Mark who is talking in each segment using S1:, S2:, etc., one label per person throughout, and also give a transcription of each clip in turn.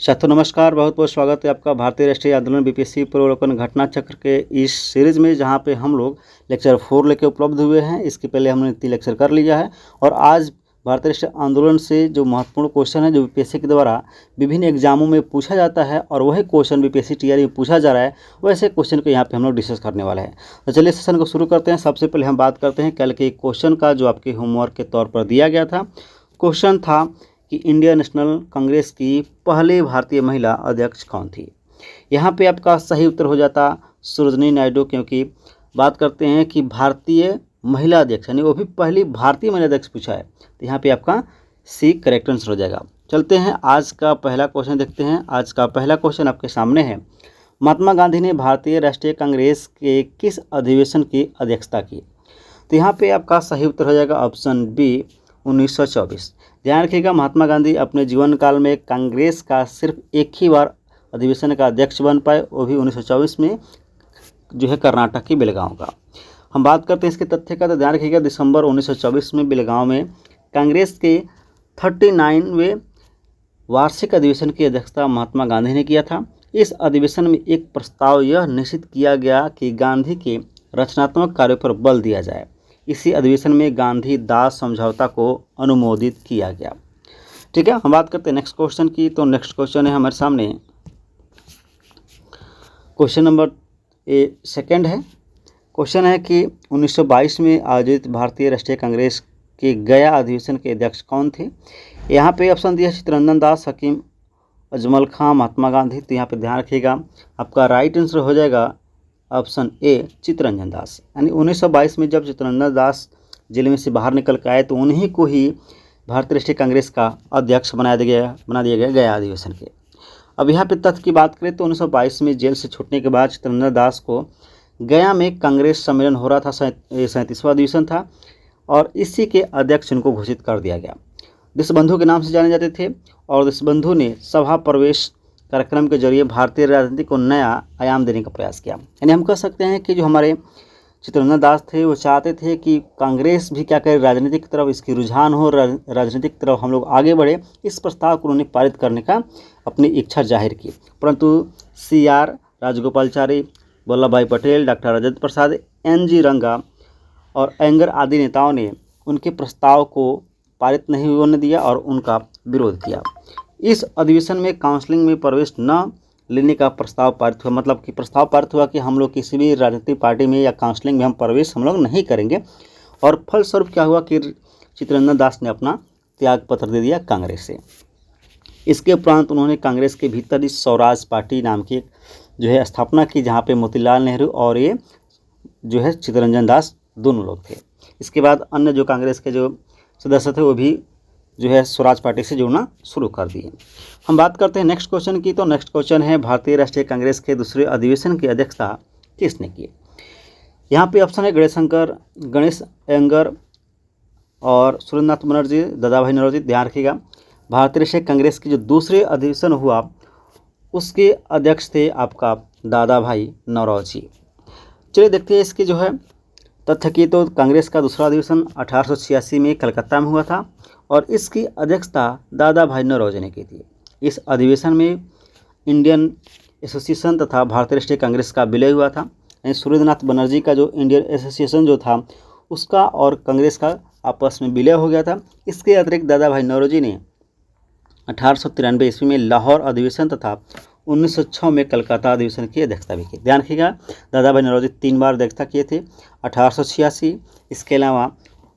S1: साथियों नमस्कार, बहुत बहुत स्वागत है आपका भारतीय राष्ट्रीय आंदोलन बीपीएससी पूर्वावलोकन घटना चक्र के इस सीरीज़ में, जहां पे हम लोग लेक्चर 4 लेके उपलब्ध हुए हैं। इसके पहले हमने 3 लेक्चर कर लिया है और आज भारतीय राष्ट्रीय आंदोलन से जो महत्वपूर्ण क्वेश्चन है, जो बीपीएससी के द्वारा विभिन्न एग्जामों में पूछा जाता है और वही क्वेश्चन बीपीएससी टीआरई में पूछा जा रहा है, वैसे क्वेश्चन को यहाँ पे हम लोग डिस्कस करने वाले हैं। तो चलिए सेशन को शुरू करते हैं। सबसे पहले हम बात करते हैं कल के क्वेश्चन का, जो आपके होमवर्क के तौर पर दिया गया था। क्वेश्चन था कि इंडियन नेशनल कांग्रेस की पहली भारतीय महिला अध्यक्ष कौन थी। यहाँ पे आपका सही उत्तर हो जाता सरोजिनी नायडू, क्योंकि बात करते हैं कि भारतीय महिला अध्यक्ष, यानी वो भी पहली भारतीय महिला अध्यक्ष पूछा है, तो यहाँ पे आपका सी करेक्ट आंसर हो जाएगा। चलते हैं आज का पहला क्वेश्चन देखते हैं। आज का पहला क्वेश्चन आपके सामने है, महात्मा गांधी ने भारतीय राष्ट्रीय कांग्रेस के किस अधिवेशन की अध्यक्षता की। तो यहाँ पे आपका सही उत्तर हो जाएगा ऑप्शन बी 1924। ध्यान रखिएगा, महात्मा गांधी अपने जीवन काल में कांग्रेस का सिर्फ एक ही बार अधिवेशन का अध्यक्ष बन पाए, वो भी 1924 में, जो है कर्नाटक की बेलगांव का। हम बात करते हैं इसके तथ्य का, तो ध्यान रखिएगा दिसंबर 1924 में बेलगांव में कांग्रेस के 39वें वार्षिक अधिवेशन की अध्यक्षता महात्मा गांधी ने किया था। इस अधिवेशन में एक प्रस्ताव यह निश्चित किया गया कि गांधी के रचनात्मक कार्यों पर बल दिया जाए। इसी अधिवेशन में गांधी दास समझौता को अनुमोदित किया गया। ठीक है, हम बात करते हैं नेक्स्ट क्वेश्चन की। तो नेक्स्ट क्वेश्चन है हमारे सामने, क्वेश्चन नंबर सेकंड है। क्वेश्चन है कि 1922 में आयोजित भारतीय राष्ट्रीय कांग्रेस के गया अधिवेशन के अध्यक्ष कौन थे। यहाँ पे ऑप्शन दिया चित्तरंजन दास, हकीम अजमल खां, महात्मा गांधी। तो यहाँ पे ध्यान रखिएगा, आपका राइट आंसर हो जाएगा ऑप्शन ए चित्तरंजन दास। यानी 1922 में जब चित्तरंजन दास जेल में से बाहर निकल के आए, तो उन्हीं को ही भारतीय राष्ट्रीय कांग्रेस का अध्यक्ष बना दिया गया गया अधिवेशन के। अब यहाँ पे तथ्य की बात करें तो 1922 में जेल से छूटने के बाद चित्तरंजन दास को गया में कांग्रेस सम्मेलन हो रहा था, 37वां अधिवेशन था, और इसी के अध्यक्ष उनको घोषित कर दिया गया। देशबंधु के नाम से जाने जाते थे और देशबंधु ने सभा प्रवेश कार्यक्रम के जरिए भारतीय राजनीति को नया आयाम देने का प्रयास किया। यानी हम कह सकते हैं कि जो हमारे चित्तरंजन दास थे, वो चाहते थे कि कांग्रेस भी क्या करे, राजनीतिक तरफ इसकी रुझान हो, राजनीतिक तरफ हम लोग आगे बढ़े। इस प्रस्ताव को उन्होंने पारित करने का अपनी इच्छा जाहिर की, परंतु CR राजगोपालचारी, वल्लभ भाई पटेल, डॉक्टर राजेंद्र प्रसाद, NG रंगा और एंगर आदि नेताओं ने उनके प्रस्ताव को पारित नहीं होने दिया और उनका विरोध किया। इस अधिवेशन में काउंसलिंग में प्रवेश न लेने का प्रस्ताव पारित हुआ, मतलब कि प्रस्ताव पारित हुआ कि हम लोग किसी भी राजनीतिक पार्टी में या काउंसलिंग में हम प्रवेश हम लोग नहीं करेंगे। और फलस्वरूप क्या हुआ कि चित्तरंजन दास ने अपना त्याग पत्र दे दिया कांग्रेस से। इसके उपरांत उन्होंने कांग्रेस के भीतर इस स्वराज पार्टी नाम की जो है स्थापना की, जहाँ पे मोतीलाल नेहरू और ये जो है चित्तरंजन दास दोनों लोग थे। इसके बाद अन्य जो कांग्रेस के जो सदस्य थे, वो भी जो है स्वराज पार्टी से जुड़ना शुरू कर दिए। हम बात करते हैं नेक्स्ट क्वेश्चन की। तो नेक्स्ट क्वेश्चन है, भारतीय राष्ट्रीय कांग्रेस के दूसरे अधिवेशन की अध्यक्षता किसने की। यहाँ पे ऑप्शन है गणेश अयंगर और सुरेंद्रनाथ बनर्जी, दादा भाई नौरोजी। ध्यान रखिएगा, भारतीय राष्ट्रीय कांग्रेस की जो दूसरे अधिवेशन हुआ, उसके अध्यक्ष थे आपका दादा भाई नौरोजी। चलिए देखते हैं इसकी जो है तथ्य की। तो कांग्रेस का दूसरा अधिवेशन 1886 में कलकत्ता में हुआ था और इसकी अध्यक्षता दादा भाई नौरोजी ने की थी। इस अधिवेशन में इंडियन एसोसिएशन तथा भारतीय राष्ट्रीय कांग्रेस का विलय हुआ था। यानी सुरेंद्रनाथ बनर्जी का जो इंडियन एसोसिएशन जो था, उसका और कांग्रेस का आपस में विलय हो गया था। इसके अतिरिक्त दादा भाई नौरोजी ने 1893 ईस्वी में लाहौर अधिवेशन तथा 1906 में कलकत्ता अधिवेशन की अध्यक्षता भी की। ध्यान रखिएगा, दादा भाई नौरोजी 3 बार अध्यक्षता किए थे, 1886, इसके अलावा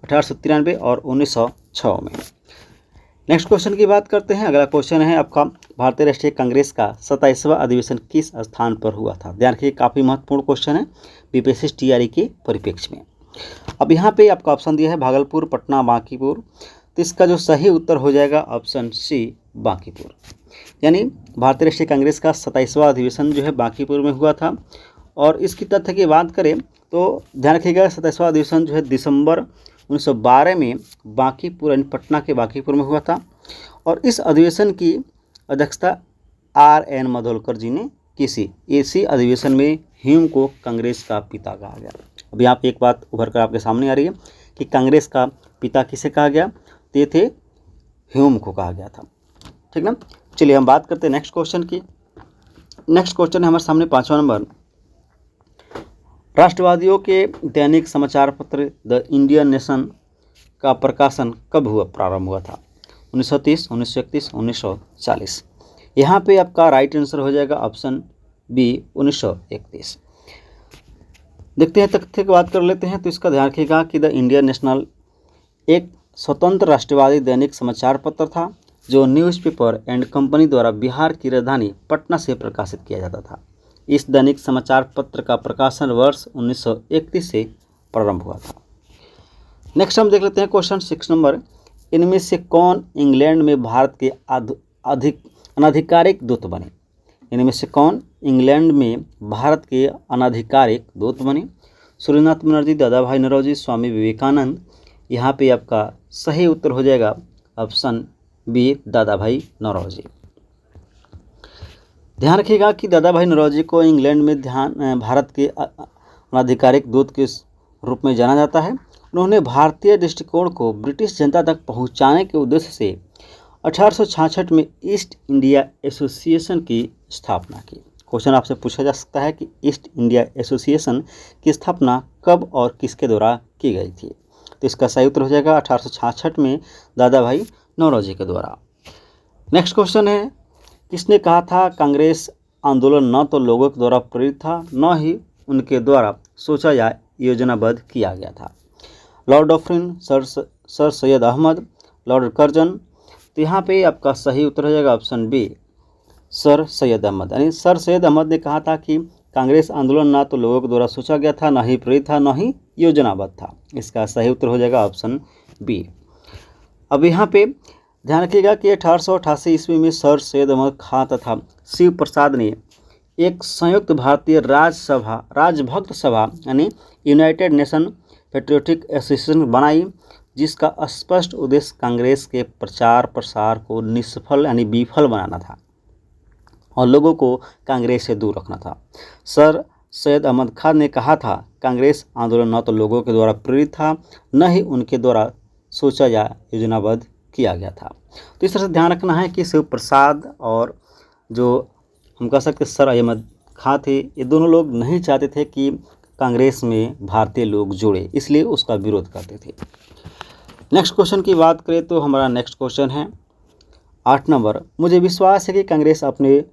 S1: 1893 और 1906 में। नेक्स्ट क्वेश्चन की बात करते हैं। अगला क्वेश्चन है आपका, भारतीय राष्ट्रीय कांग्रेस का 27वां अधिवेशन किस स्थान पर हुआ था। ध्यान रखिए, काफ़ी महत्वपूर्ण क्वेश्चन है बीपीएससी टीआरई के परिप्रेक्ष्य में। अब यहाँ पे आपका ऑप्शन दिया है भागलपुर, पटना, बांकीपुर। तो इसका जो सही उत्तर हो जाएगा ऑप्शन सी बांकीपुर। यानी भारतीय राष्ट्रीय कांग्रेस का 27वां अधिवेशन जो है बांकीपुर में हुआ था। और इसकी तथ्य की बात करें तो ध्यान रखिएगा, 27वां अधिवेशन जो है दिसंबर 1912 में बांकीपुर यानी पटना के बांकीपुर में हुआ था। और इस अधिवेशन की अध्यक्षता RN मधोलकर जी ने की। इसी अधिवेशन में ह्यूम को कांग्रेस का पिता कहा गया। अब यहाँ पे एक बात उभर कर आपके सामने आ रही है कि कांग्रेस का पिता किसे कहा गया, तो ये थे ह्यूम को कहा गया था। ठीक ना। चलिए हम बात करते हैं नेक्स्ट क्वेश्चन की। नेक्स्ट क्वेश्चन है हमारे सामने 5वां नंबर, राष्ट्रवादियों के दैनिक समाचार पत्र द इंडियन नेशन का प्रकाशन कब प्रारंभ हुआ था? 1930, 1931, 1940। यहाँ पे आपका राइट आंसर हो जाएगा ऑप्शन बी 1931। देखते हैं तथ्य की बात कर लेते हैं। तो इसका ध्यान रखिएगा कि द इंडियन नेशनल एक स्वतंत्र राष्ट्रवादी दैनिक समाचार पत्र था जो न्यूज़पेपर एंड कंपनी द्वारा बिहार की राजधानी पटना से प्रकाशित किया जाता था। इस दैनिक समाचार पत्र का प्रकाशन वर्ष 1931 से प्रारंभ हुआ था। नेक्स्ट हम देख लेते हैं क्वेश्चन 6 नंबर, इनमें से कौन इंग्लैंड में भारत के अनाधिकारिक दूत बने? इनमें से कौन इंग्लैंड में भारत के अनाधिकारिक दूत बने? सूर्यनाथ बनर्जी, दादा भाई नौरोजी, स्वामी विवेकानंद। यहाँ पे आपका सही उत्तर हो जाएगा ऑप्शन बी दादा भाई नौरोजी। ध्यान रखिएगा कि दादा भाई नौरोजी को इंग्लैंड में भारत के अनाधिकारिक दूत के रूप में जाना जाता है। उन्होंने भारतीय दृष्टिकोण को ब्रिटिश जनता तक पहुंचाने के उद्देश्य से 1866 में ईस्ट इंडिया एसोसिएशन की स्थापना की। क्वेश्चन आपसे पूछा जा सकता है कि ईस्ट इंडिया एसोसिएशन की स्थापना कब और किसके द्वारा की गई थी? तो इसका सही उत्तर हो जाएगा 1866 में दादा भाई नौरोजी के द्वारा। नेक्स्ट क्वेश्चन है, किसने कहा था कांग्रेस आंदोलन न तो लोगों के द्वारा प्रेरित था न ही उनके द्वारा सोचा या योजनाबद्ध किया गया था? Lord Dufferin, sir Syed Ahmad, Lord Curzon. तो यहाँ पे आपका सही उत्तर हो जाएगा option B sir Syed Ahmad. यानी सर सैयद अहमद ने कहा था कि कांग्रेस आंदोलन ना तो लोगों के द्वारा सोचा गया था, ना ही प्रेरित था, ना ही योजनाबद्ध था। इसका सही उत्तर हो जाएगा ऑप्शन बी। अब यहाँ पे ध्यान रखिएगा कि 1888 ईस्वी में सर सैयद अहमद खां तथा शिव प्रसाद ने एक संयुक्त भारतीय राजभक्त सभा यानी यूनाइटेड नेशन पेट्रियोटिक एसोसिएशन बनाई, जिसका स्पष्ट उद्देश्य कांग्रेस के प्रचार प्रसार को निष्फल यानी विफल बनाना था और लोगों को कांग्रेस से दूर रखना था। सर सैयद अहमद खान ने कहा था कांग्रेस आंदोलन न तो लोगों के द्वारा प्रेरित था, न ही उनके द्वारा सोचा या योजनाबद्ध किया गया था। तो इस तरह से ध्यान रखना है कि शिव प्रसाद और जो हम कह सकते सर अहमद खां थे, ये दोनों लोग नहीं चाहते थे कि कांग्रेस में भारतीय लोग जुड़े, इसलिए उसका विरोध करते थे। नेक्स्ट क्वेश्चन की बात करें तो हमारा नेक्स्ट क्वेश्चन है 8 नंबर, मुझे विश्वास है कि कांग्रेस अपने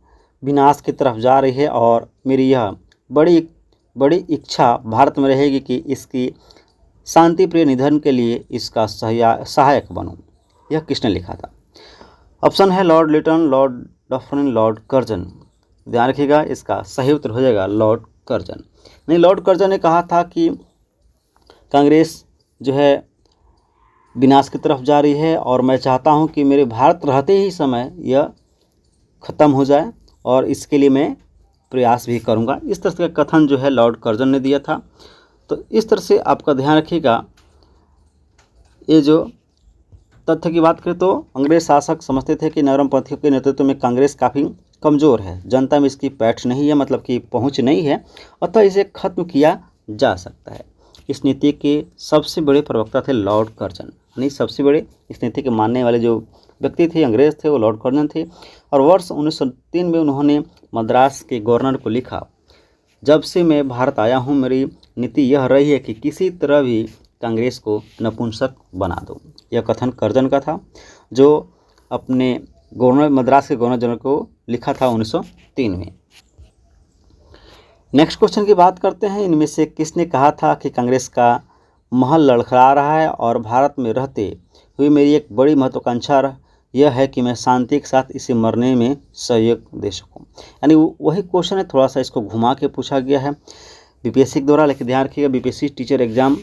S1: विनाश की तरफ जा रही है और मेरी यह बड़ी इच्छा भारत में रहेगी कि इसकी शांति प्रिय निधन के लिए इसका सहायक बनूं। यह किसने लिखा था? ऑप्शन है Lord Lytton, Lord Dufferin, Lord Curzon. ध्यान रखिएगा इसका सही उत्तर हो जाएगा लॉर्ड कर्जन। नहीं, लॉर्ड कर्जन ने कहा था कि कांग्रेस जो है विनाश की तरफ जा रही है और मैं चाहता हूं कि मेरे भारत रहते ही समय यह ख़त्म हो जाए और इसके लिए मैं प्रयास भी करूंगा। इस तरह का कथन जो है लॉर्ड कर्जन ने दिया था। तो इस तरह से आपका ध्यान रखिएगा। ये जो तथ्य की बात करें तो अंग्रेज शासक समझते थे कि नरमपंथियों के नेतृत्व में कांग्रेस काफ़ी कमज़ोर है, जनता में इसकी पैठ नहीं है, मतलब कि पहुंच नहीं है, अतः इसे खत्म किया जा सकता है। इस नीति के सबसे बड़े प्रवक्ता थे लॉर्ड कर्जन, यानी सबसे बड़े इस नीति के मानने वाले जो व्यक्ति थे अंग्रेज थे वो लॉर्ड कर्जन थे। और वर्ष 1903 में उन्होंने मद्रास के गवर्नर को लिखा, जब से मैं भारत आया हूँ मेरी नीति यह रही है कि किसी तरह भी कांग्रेस को नपुंसक बना दो। यह कथन कर्जन का था जो अपने मद्रास के गवर्नर जनरल को लिखा था 1903 में। नेक्स्ट क्वेश्चन की बात करते हैं, इनमें से किसने कहा था कि कांग्रेस का महल लड़खड़ा रहा है और भारत में रहते हुए मेरी एक बड़ी महत्वाकांक्षा यह है कि मैं शांति के साथ इसे मरने में सहयोग दे सकूं। यानी वही क्वेश्चन है, थोड़ा सा इसको घुमा के पूछा गया है बीपीएससी के द्वारा, लेकिन ध्यान रखिएगा बीपीएससी टीचर एग्जाम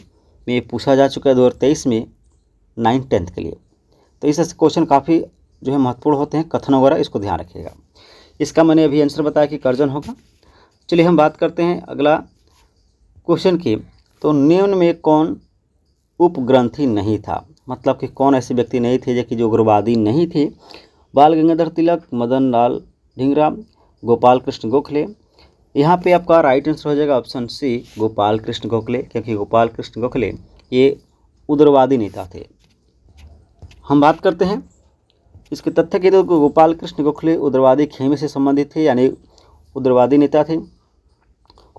S1: में पूछा जा चुका है 2023 में 9th-10th के लिए। तो इस क्वेश्चन काफ़ी जो है महत्वपूर्ण होते हैं, कथन वगैरह, इसको ध्यान रखिएगा। इसका मैंने अभी आंसर बताया कि कर्जन होगा। चलिए हम बात करते हैं अगला क्वेश्चन की। तो निम्न में कौन उपग्रंथी नहीं था? मतलब कि कौन ऐसे व्यक्ति नहीं थे जो उग्रवादी नहीं थे? बाल गंगाधर तिलक, मदन लाल ढींगरा, गोपाल कृष्ण गोखले। यहाँ पे आपका राइट आंसर हो जाएगा ऑप्शन सी गोपाल कृष्ण गोखले, क्योंकि गोपाल कृष्ण गोखले ये उग्रवादी नेता थे। हम बात करते हैं इसके तथ्य के तो गोपाल कृष्ण गोखले उग्रवादी खेमे से संबंधित थे, यानी उग्रवादी नेता थे।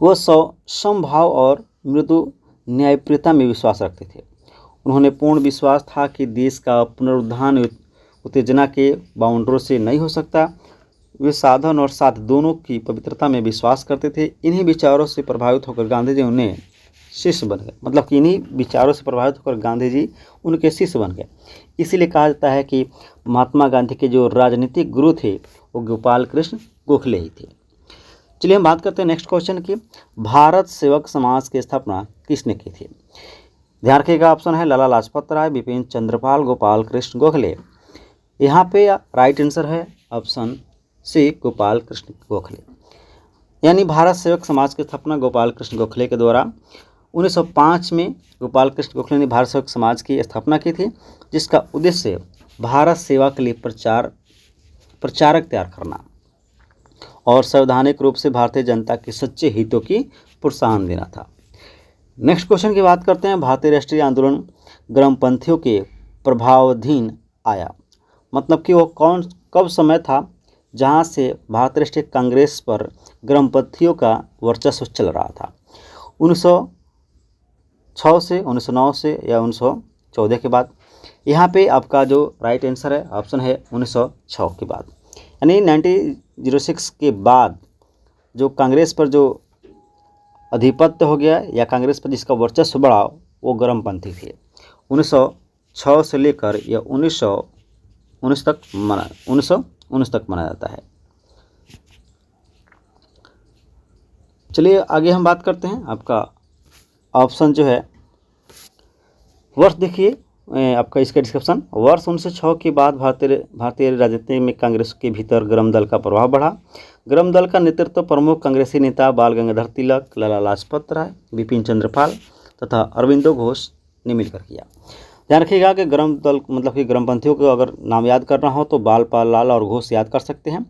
S1: वह समभाव और मृदु न्यायप्रियता में विश्वास रखते थे। उन्होंने पूर्ण विश्वास था कि देश का पुनरुत्थान उत्तेजना के बाउंड्रों से नहीं हो सकता। वे साधन और साथ दोनों की पवित्रता में विश्वास करते थे। इन्हीं विचारों से प्रभावित होकर गांधी जी उन्हें शिष्य बन गए, मतलब कि इन्हीं विचारों से प्रभावित होकर गांधी जी उनके शिष्य बन गए। इसीलिए कहा जाता है कि महात्मा गांधी के जो राजनीतिक गुरु थे वो गोपाल कृष्ण गोखले ही थे। चलिए हम बात करते हैं नेक्स्ट क्वेश्चन की, भारत सेवक समाज की स्थापना किसने की थी? ध्यान रखिएगा, ऑप्शन है लाला लाजपत राय, बिपिन चंद्रपाल, गोपाल कृष्ण गोखले। यहाँ पे राइट आंसर है ऑप्शन सी, गोपाल कृष्ण गोखले। यानी भारत सेवक समाज की स्थापना गोपाल कृष्ण गोखले के द्वारा 1905 में गोपाल कृष्ण गोखले ने भारत सेवक समाज की स्थापना की थी, जिसका उद्देश्य भारत सेवा के लिए प्रचारक तैयार करना और संवैधानिक रूप से भारतीय जनता के सच्चे हितों की प्रोत्साहन देना था। नेक्स्ट क्वेश्चन की बात करते हैं, भारतीय राष्ट्रीय आंदोलन गर्मपंथियों के प्रभावाधीन आया, मतलब कि वो कब समय था जहां से भारतीय राष्ट्रीय कांग्रेस पर गर्मपंथियों का वर्चस्व चल रहा था? 1906 से, 1909 से या 1914 के बाद? यहाँ पे आपका जो राइट आंसर है ऑप्शन है 1906 के बाद। यानी 1906 के बाद जो कांग्रेस पर जो आधिपत्य हो गया या कांग्रेस पर जिसका वर्चस्व बढ़ा वो गर्मपंथी थे। 1906 से लेकर या 1919 तक माना जाता है। चलिए आगे हम बात करते हैं। आपका ऑप्शन जो है वर्ष देखिए, आपका इसका डिस्क्रिप्शन, वर्ष 1906 के बाद भारतीय राजनीति में कांग्रेस के भीतर गर्म दल का प्रभाव बढ़ा। गर्म दल का नेतृत्व प्रमुख कांग्रेसी नेता बाल गंगाधर तिलक, लाला लाजपत राय, बिपिन चंद्रपाल तथा अरविंदो घोष ने मिलकर किया। ध्यान रखिएगा कि गर्म दल मतलब कि गर्मपंथियों को अगर नाम याद करना हो तो बाल, पाल, लाल और घोष याद कर सकते हैं।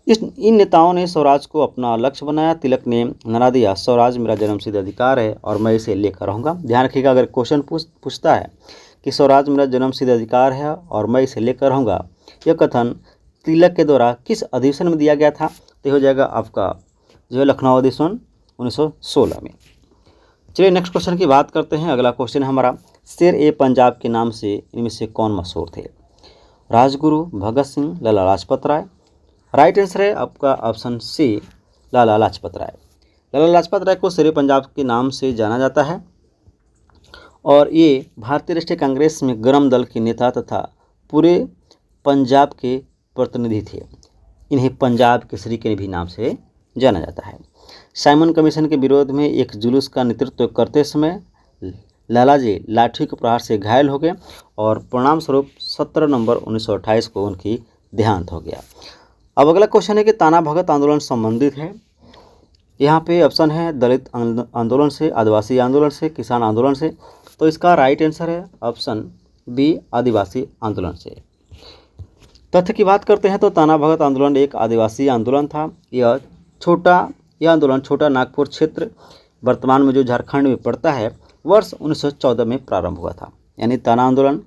S1: इन नेताओं ने स्वराज को अपना लक्ष्य बनाया। तिलक ने नारा दिया, स्वराज मेरा जन्मसिद्ध अधिकार है और मैं इसे लेकर रहूँगा। ध्यान रखिएगा, अगर क्वेश्चन पूछता है कि स्वराज मेरा जन्मसिद्ध अधिकार है और मैं इसे लेकर रहूँगा, यह कथन तिलक के द्वारा किस अधिवेशन में दिया गया था? तो हो जाएगा आपका जो है लखनऊ अधिवेशन 1916 में। चलिए नेक्स्ट क्वेश्चन की बात करते हैं। अगला क्वेश्चन है हमारा, शेर ए पंजाब के नाम से इनमें से कौन मशहूर थे? राजगुरु, भगत सिंह, लाला लाजपत राय। राइट आंसर है आपका ऑप्शन सी, लाला लाजपत राय। लाला लाजपत राय को शेर ए पंजाब के नाम से जाना जाता है और ये भारतीय राष्ट्रीय कांग्रेस में गर्म दल के नेता तथा पूरे पंजाब के प्रतिनिधि थे। इन्हें पंजाब केसरी के भी नाम से जाना जाता है। साइमन कमीशन के विरोध में एक जुलूस का नेतृत्व करते समय लालाजी लाठी के प्रहार से घायल हो गए और परिणाम स्वरूप 17 नवंबर 1928 को उनकी देहांत हो गया। अब अगला क्वेश्चन है कि ताना भगत आंदोलन संबंधित है। यहाँ पे ऑप्शन है दलित आंदोलन से, आदिवासी आंदोलन से, किसान आंदोलन से। तो इसका राइट आंसर है ऑप्शन बी, आदिवासी आंदोलन से। तथ्य की बात करते हैं तो ताना भगत आंदोलन एक आदिवासी आंदोलन था। यह आंदोलन छोटा नागपुर क्षेत्र, वर्तमान में जो झारखंड में पड़ता है, वर्ष 1914 में प्रारंभ हुआ था। यानी ताना आंदोलन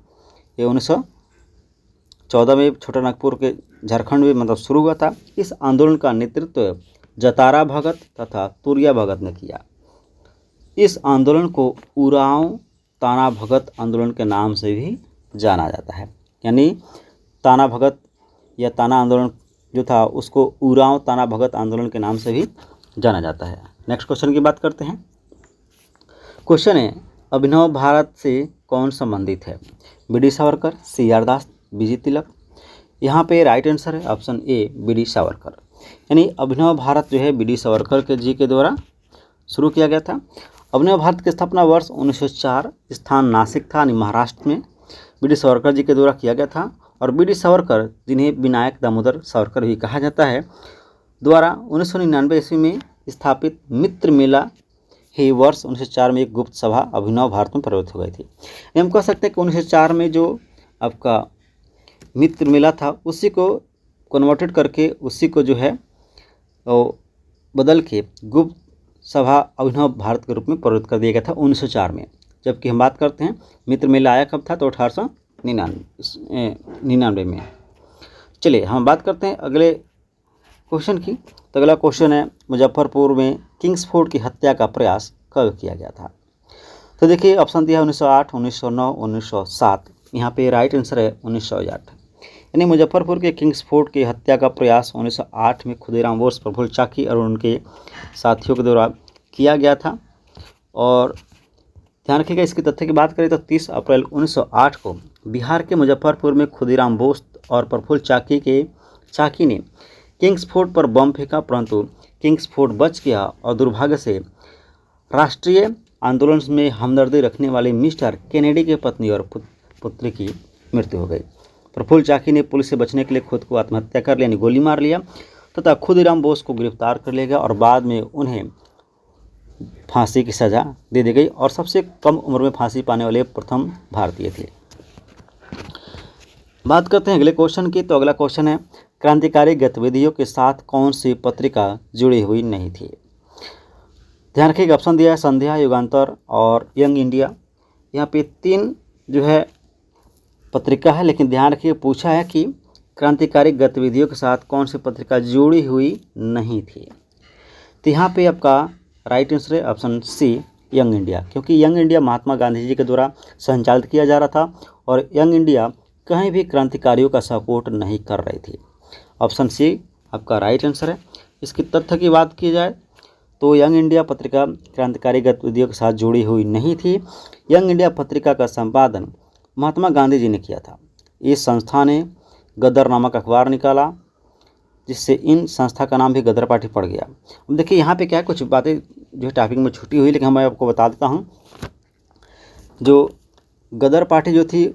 S1: ये 1914 में छोटा नागपुर के झारखंड में मतलब शुरू हुआ था। इस आंदोलन का नेतृत्व जतारा भगत तथा तुरिया भगत ने किया। इस आंदोलन को उरांव ताना भगत आंदोलन के नाम से भी जाना जाता है। यानी ताना भगत या ताना आंदोलन जो था उसको उरांव ताना भगत आंदोलन के नाम से भी जाना जाता है। नेक्स्ट क्वेश्चन की बात करते हैं। क्वेश्चन है, अभिनव भारत से कौन संबंधित है? बी.डी. सावरकर, सी.आर. दास, बी.जी. तिलक। यहाँ पे राइट आंसर है ऑप्शन ए, बी.डी. सावरकर। यानी अभिनव भारत जो है बी.डी. सावरकर के जी के द्वारा शुरू किया गया था। अभिनव भारत की स्थापना वर्ष 1904, स्थान नासिक था, महाराष्ट्र में, बी.डी. सावरकर जी के द्वारा किया गया था। और बी.डी. सावरकर, जिन्हें विनायक दामोदर सावरकर भी कहा जाता है, द्वारा 1999 ईस्वी में स्थापित मित्र मेला ही वर्ष 1904 में एक गुप्त सभा अभिनव भारत में परिवर्तित हो गई थी। हम कह सकते हैं कि 1904 में जो आपका मित्र मेला था उसी को कन्वर्टेड करके उसी को जो है बदल के गुप्त सभा अभिनव भारत के रूप में परिवर्तित कर दिया गया था 1904 में। जबकि हम बात करते हैं मित्र मेला आया कब था, तो 1899 में। चलिए हम बात करते हैं अगले क्वेश्चन की। तो अगला क्वेश्चन है, मुजफ्फरपुर में किंग्सफोर्ड की हत्या का प्रयास कब किया गया था? तो देखिए ऑप्शन दिया है 1908, 1909, 1907। यहाँ पे राइट आंसर है 1908। यानी मुजफ्फरपुर के किंग्सफोर्ड की हत्या का प्रयास 1908 में खुदीराम बोस, प्रफुल्ल चाकी और उनके साथियों के द्वारा किया गया था। और ध्यान रखिएगा, इसकी तथ्य की बात करें तो 30 अप्रैल 1908 को बिहार के मुजफ्फरपुर में खुदीराम बोस और प्रफुल्ल चाकी ने किंग्सफोर्ड पर बम फेंका, परंतु किंग्सफोर्ड बच गया और दुर्भाग्य से राष्ट्रीय आंदोलन में हमदर्दी रखने वाले मिस्टर केनेडी की पत्नी और पुत्री की मृत्यु हो गई। प्रफुल्ल चाकी ने पुलिस से बचने के लिए खुद को आत्महत्या कर लिया, यानी गोली मार लिया, तथा खुदीराम बोस को गिरफ्तार कर लिया गया और बाद में उन्हें फांसी की सज़ा दे दी गई और सबसे कम उम्र में फांसी पाने वाले प्रथम भारतीय थे। बात करते हैं अगले क्वेश्चन की। तो अगला क्वेश्चन है, क्रांतिकारी गतिविधियों के साथ कौन सी पत्रिका जुड़ी हुई नहीं थी? ध्यान रखिएगा, ऑप्शन दिया है संध्या, युगांतर और यंग इंडिया। यहाँ पे 3 जो है पत्रिका है, लेकिन ध्यान रखिए पूछा है कि क्रांतिकारी गतिविधियों के साथ कौन सी पत्रिका जुड़ी हुई नहीं थी। तो यहाँ पे आपका राइट आंसर है ऑप्शन सी, यंग इंडिया, क्योंकि यंग इंडिया महात्मा गांधी जी के द्वारा संचालित किया जा रहा था और यंग इंडिया कहीं भी क्रांतिकारियों का सपोर्ट नहीं कर रही थी। ऑप्शन सी आपका राइट आंसर है। इसकी तथ्य की बात की जाए तो यंग इंडिया पत्रिका क्रांतिकारी गतिविधियों के साथ जुड़ी हुई नहीं थी। यंग इंडिया पत्रिका का संपादन महात्मा गांधी जी ने किया था। इस संस्था ने गदर नामक अखबार निकाला, जिससे इन संस्था का नाम भी गदर पार्टी पड़ गया। अब देखिए यहाँ पे क्या कुछ बातें जो है टॉपिक में छुटी हुई, लेकिन मैं आपको बता देता हूँ। जो गदर पार्टी जो थी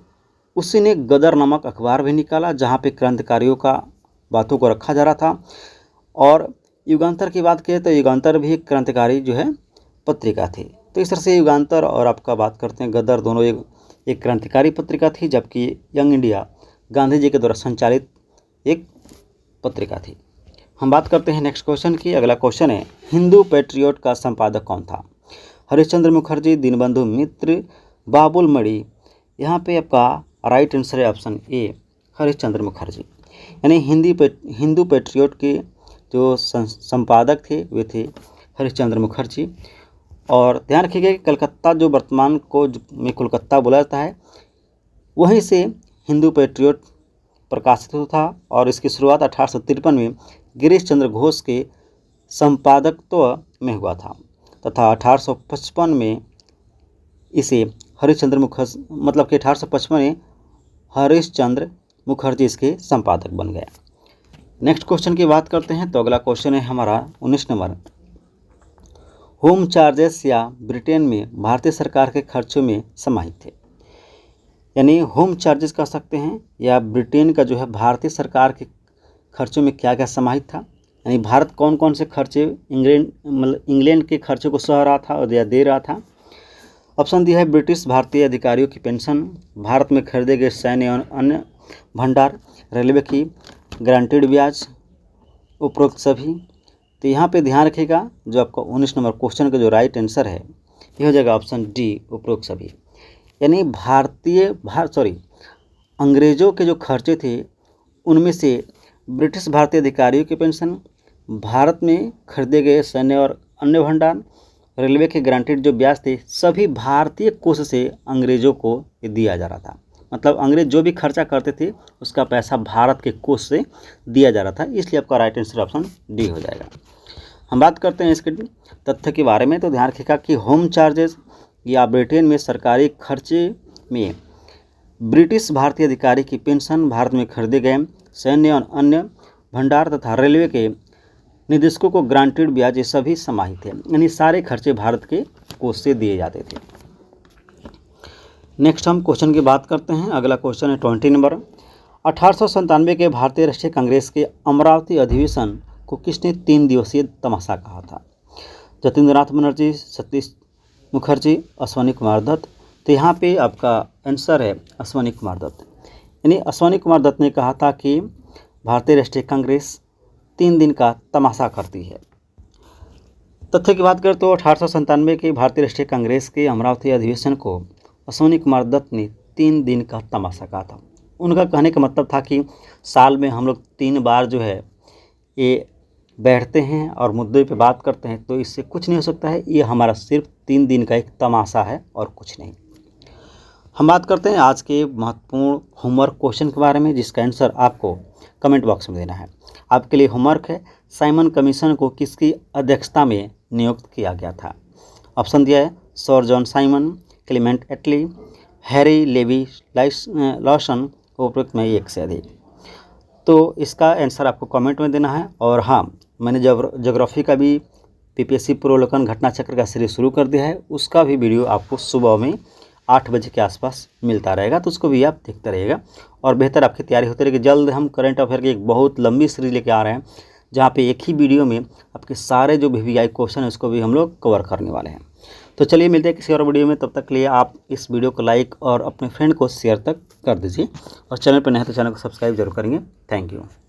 S1: उसी ने गदर नामक अखबार भी निकाला, जहाँ पे क्रांतिकारियों का बातों को रखा जा रहा था। और युगांतर की बात करें तो युगांतर भी एक क्रांतिकारी जो है पत्रिका थी। तो इस तरह से युगांतर और आपका बात करते हैं गदर, दोनों एक क्रांतिकारी पत्रिका थी, जबकि यंग इंडिया गांधी जी के द्वारा संचालित एक पत्रिका थी। हम बात करते हैं नेक्स्ट क्वेश्चन की। अगला क्वेश्चन है, हिंदू पैट्रियट का संपादक कौन था? हरिश्चंद्र मुखर्जी, दीनबंधु मित्र, बाबुल मणि। यहाँ पे आपका राइट आंसर है ऑप्शन ए, हरिश्चंद्र मुखर्जी। यानी हिंदू पैट्रियट के जो संपादक थे वे थे हरिश्चंद्र मुखर्जी। और ध्यान रखिएगा कि कलकत्ता, जो वर्तमान को में कोलकाता बोला जाता है, वहीं से हिंदू पैट्रियट प्रकाशित होता था और इसकी शुरुआत 1853 में गिरीश चंद्र घोष के संपादकत्व में हुआ था तथा 1855 में इसे हरिश्चंद्र मुखर्जी, मतलब कि 1855 में हरिश्चंद्र मुखर्जी इसके संपादक बन गए। नेक्स्ट क्वेश्चन की बात करते हैं। तो अगला क्वेश्चन है हमारा 19 नंबर, होम चार्जेस या ब्रिटेन में भारतीय सरकार के खर्चों में समाहित थे। यानी होम चार्जेस कह सकते हैं या ब्रिटेन का जो है भारतीय सरकार के खर्चों में क्या क्या समाहित था, यानी भारत कौन कौन से खर्चे इंग्लैंड के खर्चों को सह रहा था और या दे रहा था। ऑप्शन दिया है ब्रिटिश भारतीय अधिकारियों की पेंशन, भारत में खरीदे गए सैन्य और अन्य भंडार, रेलवे की गारंटीड ब्याज, उपरोक्त सभी। तो यहाँ पे ध्यान रखिएगा, जो आपका 19 नंबर क्वेश्चन का जो राइट आंसर है ये हो जाएगा ऑप्शन डी, उपरोक्त सभी। यानी अंग्रेज़ों के जो खर्चे थे उनमें से ब्रिटिश भारतीय अधिकारियों की पेंशन, भारत में खरीदे गए सैन्य और अन्य भंडार, रेलवे के गारंटीड जो ब्याज थे, सभी भारतीय कोष से अंग्रेज़ों को दिया जा रहा था। मतलब अंग्रेज जो भी खर्चा करते थे उसका पैसा भारत के कोष से दिया जा रहा था, इसलिए आपका राइट आंसर ऑप्शन डी हो जाएगा। हम बात करते हैं इसके तथ्य के बारे में। तो ध्यान रखिएगा कि होम चार्जेस या ब्रिटेन में सरकारी खर्चे में ब्रिटिश भारतीय अधिकारी की पेंशन, भारत में खरीदे गए सैन्य और अन्य भंडार तथा रेलवे के निदेशकों को ग्रांटेड ब्याज, ये सभी समाहित थे। यानी सारे खर्चे भारत के कोष से दिए जाते थे। नेक्स्ट हम क्वेश्चन की बात करते हैं। अगला क्वेश्चन है 20 नंबर, 1897 के भारतीय राष्ट्रीय कांग्रेस के अमरावती अधिवेशन को किसने 3 दिवसीय तमाशा कहा था? जतीन्द्रनाथ बनर्जी, सतीश मुखर्जी, अश्वनी कुमार दत्त। तो यहाँ पे आपका आंसर है अश्वनी कुमार दत्त। यानी अश्वनी कुमार दत्त ने कहा था कि भारतीय राष्ट्रीय कांग्रेस 3 दिन का तमाशा करती है। तथ्य की बात करें तो 1897 के भारतीय राष्ट्रीय कांग्रेस के अमरावती अधिवेशन को अश्वनी कुमार दत्त ने 3 दिन का तमाशा कहा था। उनका कहने का मतलब था कि साल में हम लोग 3 बार जो है ये बैठते हैं और मुद्दे पे बात करते हैं, तो इससे कुछ नहीं हो सकता है। ये हमारा सिर्फ 3 दिन का एक तमाशा है और कुछ नहीं। हम बात करते हैं आज के महत्वपूर्ण होमवर्क क्वेश्चन के बारे में, जिसका आंसर आपको कमेंट बॉक्स में देना है। आपके लिए होमवर्क है, साइमन कमीशन को किसकी अध्यक्षता में नियुक्त किया गया था? ऑप्शन दिया है सर जॉन साइमन, क्लेमेंट एटली, हैरी लेवी लॉसन, उपरोक्त में एक से अधिक। तो इसका आंसर आपको कमेंट में देना है। और हाँ, मैंने ज्योग्राफी का भी पीपीएससी पूर्वावलोकन घटना चक्र का सीरीज शुरू कर दिया है, उसका भी वीडियो आपको सुबह में 8 बजे के आसपास मिलता रहेगा, तो उसको भी आप देखते रहिएगा और बेहतर आपकी तैयारी होती रहेगी। जल्द हम करंट अफेयर की एक बहुत लंबी सीरीज लेके आ रहे हैं, जहाँ पे एक ही वीडियो में आपके सारे जो VVI क्वेश्चन है उसको भी हम लोग कवर करने वाले हैं। तो चलिए मिलते हैं किसी और वीडियो में, तब तक के लिए आप इस वीडियो को लाइक और अपने फ्रेंड को शेयर तक कर दीजिए और चैनल पर नए हैं तो चैनल को सब्सक्राइब जरूर करेंगे। Thank you.